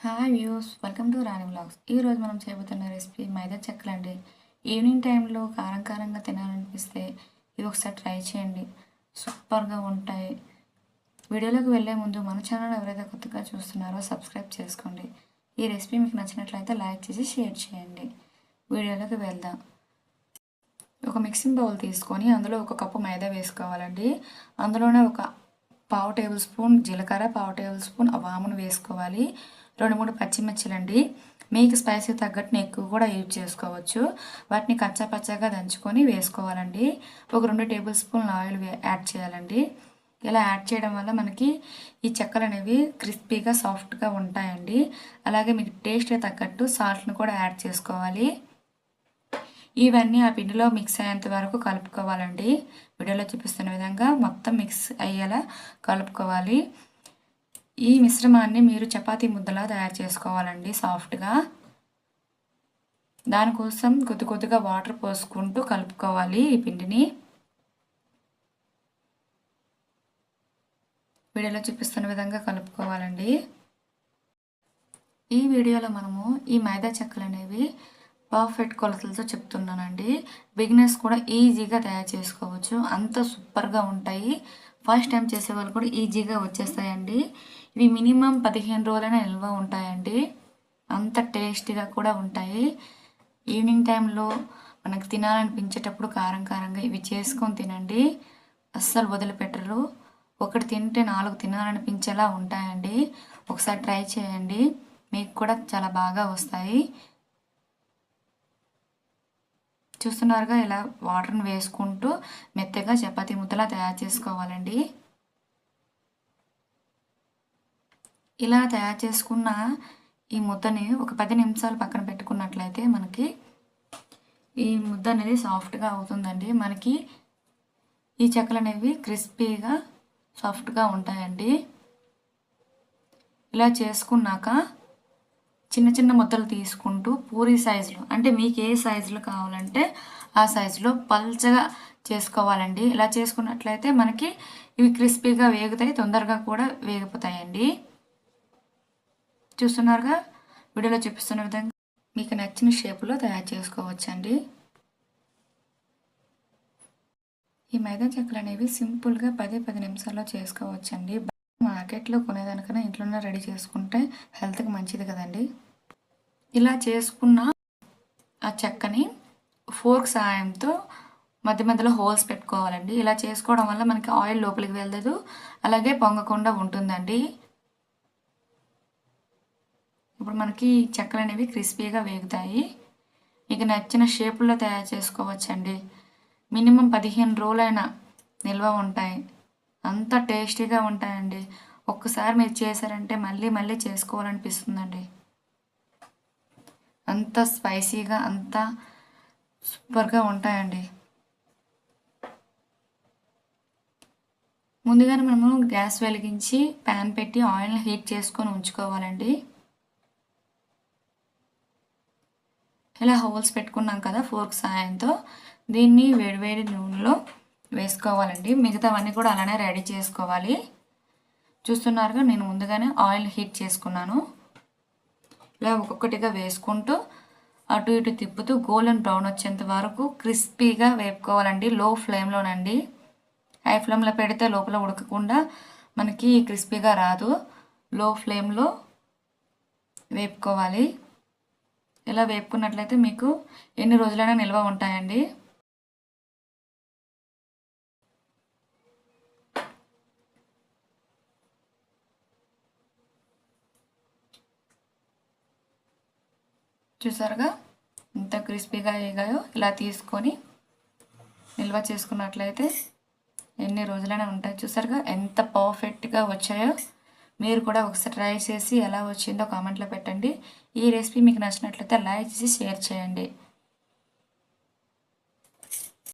Hi views, welcome to Rani vlogs. ఈరోజు మనం చేయబోతున్న రెసిపీ మైదా చెక్కలు అండి. ఈవినింగ్ టైంలో కారం కారంగా తినాలనిపిస్తే ఇది ఒకసారి ట్రై చేయండి, సూపర్గా ఉంటాయి. వీడియోలోకి వెళ్ళే ముందు మన ఛానల్ ఎవరైతే కొత్తగా చూస్తున్నారో సబ్స్క్రైబ్ చేసుకోండి. ఈ రెసిపీ మీకు నచ్చినట్లయితే లైక్ చేసి షేర్ చేయండి. వీడియోలోకి వెళ్దాం. ఒక మిక్సింగ్ బౌల్ తీసుకొని అందులో ఒక కప్పు మైదా వేసుకోవాలండి. అందులోనే ఒక పావు టేబుల్ స్పూన్ జీలకర్ర, పావు టేబుల్ స్పూన్ వామును వేసుకోవాలి. 2-3 పచ్చిమిర్చిలండి. మీకు స్పైసీ తగ్గట్టుని ఎక్కువ కూడా యూజ్ చేసుకోవచ్చు. వాటిని కచ్చా పచ్చాగా దంచుకొని వేసుకోవాలండి. ఒక 2 టేబుల్ స్పూన్ల ఆయిల్ యాడ్ చేయాలండి. ఇలా యాడ్ చేయడం వల్ల మనకి ఈ చెక్కలు అనేవి క్రిస్పీగా సాఫ్ట్గా ఉంటాయండి. అలాగే మీకు టేస్ట్ తగ్గట్టు సాల్ట్ని కూడా యాడ్ చేసుకోవాలి. ఇవన్నీ ఆ పిండిలో మిక్స్ అయ్యేంత వరకు కలుపుకోవాలండి. వీడియోలో చూపిస్తున్న విధంగా మొత్తం మిక్స్ అయ్యేలా కలుపుకోవాలి. ఈ మిశ్రమాన్ని మీరు చపాతీ ముద్దలా తయారు చేసుకోవాలండి సాఫ్ట్గా. దానికోసం కొద్ది కొద్దిగా వాటర్ పోసుకుంటూ కలుపుకోవాలి ఈ పిండిని. వీడియోలో చూపిస్తున్న విధంగా కలుపుకోవాలండి. ఈ వీడియోలో మనము ఈ మైదా చెక్కలు అనేవి పర్ఫెక్ట్ కొలతలతో చెప్తున్నానండి. బిగినర్స్ కూడా ఈజీగా తయారు చేసుకోవచ్చు, అంత సూపర్గా ఉంటాయి. ఫస్ట్ టైం చేసే వాళ్ళు కూడా ఈజీగా వచ్చేస్తాయండి. ఇవి మినిమం 15 రోజులైనా నిల్వ ఉంటాయండి. అంత టేస్టీగా కూడా ఉంటాయి. ఈవినింగ్ టైంలో మనకు తినాలనిపించేటప్పుడు కారం కారంగా ఇవి చేసుకొని తినండి, అస్సలు వదిలిపెట్టరు. ఒకటి తింటే 4 తినాలనిపించేలా ఉంటాయండి. ఒకసారి ట్రై చేయండి, మీకు కూడా చాలా బాగా వస్తాయి. చూస్తున్నారుగా, ఇలా వాటర్ని వేసుకుంటూ మెత్తగా చపాతీ ముద్దలా తయారు చేసుకోవాలండి. ఇలా తయారు చేసుకున్న ఈ ముద్దని ఒక 10 నిమిషాలు పక్కన పెట్టుకున్నట్లయితే మనకి ఈ ముద్ద అనేది సాఫ్ట్గా అవుతుందండి. మనకి ఈ చెక్కలు అనేవి క్రిస్పీగా సాఫ్ట్గా ఉంటాయండి. ఇలా చేసుకున్నాక చిన్న చిన్న ముద్దలు తీసుకుంటూ పూరీ సైజులో, అంటే మీకు ఏ సైజులో కావాలంటే ఆ సైజులో పల్చగా చేసుకోవాలండి. ఇలా చేసుకున్నట్లయితే మనకి ఇవి క్రిస్పీగా వేగుతాయి, తొందరగా కూడా వేగిపోతాయండి. చూస్తున్నారుగా, వీడియోలో చూపిస్తున్న విధంగా మీకు నచ్చిన షేపులో తయారు చేసుకోవచ్చండి. ఈ మైదా చెక్కలు అనేవి సింపుల్గా 10 నిమిషాల్లో చేసుకోవచ్చండి. మార్కెట్లో కొనేదానికన్నా ఇంట్లోనే రెడీ చేసుకుంటే హెల్త్కి మంచిది కదండి. ఇలా చేసుకున్న ఆ చెక్కని ఫోర్క్ సాయంతో మధ్య మధ్యలో హోల్స్ పెట్టుకోవాలండి. ఇలా చేసుకోవడం వల్ల మనకి ఆయిల్ లోపలికి వెళ్ళదు, అలాగే పొంగకుండా ఉంటుందండి. ఇప్పుడు మనకి చెక్కలు అనేవి క్రిస్పీగా వేగుతాయి. మీకు నచ్చిన షేపుల్లో తయారు చేసుకోవచ్చండి. మినిమం 15 రోజులైనా నిల్వ ఉంటాయి, అంత టేస్టీగా ఉంటాయండి. ఒక్కసారి మీరు చేశారంటే మళ్ళీ మళ్ళీ చేసుకోవాలనిపిస్తుందండి. అంత స్పైసీగా, అంత సూపర్గా ఉంటాయండి. ముందుగానే మనము గ్యాస్ వెలిగించి ప్యాన్ పెట్టి ఆయిల్ని హీట్ చేసుకొని ఉంచుకోవాలండి. ఇలా హోల్స్ పెట్టుకున్నాం కదా ఫోర్క్ సాయంతో, దీన్ని వేడివేడి నూనెలో వేసుకోవాలండి. మిగతావన్నీ కూడా అలానే రెడీ చేసుకోవాలి. చూస్తున్నారుగా, నేను ముందుగానే ఆయిల్ హీట్ చేసుకున్నాను. ఇలా ఒక్కొక్కటిగా వేసుకుంటూ అటు ఇటు తిప్పుతూ గోల్డెన్ బ్రౌన్ వచ్చేంత వరకు క్రిస్పీగా వేపుకోవాలండి. లో ఫ్లేమ్లోనండి. హై ఫ్లేమ్లో పెడితే లోపల ఉడకకుండా మనకి క్రిస్పీగా రాదు. లో ఫ్లేమ్లో వేపుకోవాలి. ఇలా వేపుకున్నట్లయితే మీకు ఎన్ని రోజులైనా నిల్వ ఉంటాయండి. చూసారుగా ఎంత క్రిస్పీగా వేగాయో. ఇలా తీసుకొని నిల్వ చేసుకున్నట్లయితే ఎన్ని రోజులైనా ఉంటాయి. చూసారుగా ఎంత పర్ఫెక్ట్గా వచ్చాయో. మీరు కూడా ఒకసారి ట్రై చేసి ఎలా వచ్చిందో కామెంట్లో పెట్టండి. ఈ రెసిపీ మీకు నచ్చినట్లయితే లైక్ చేసి షేర్ చేయండి.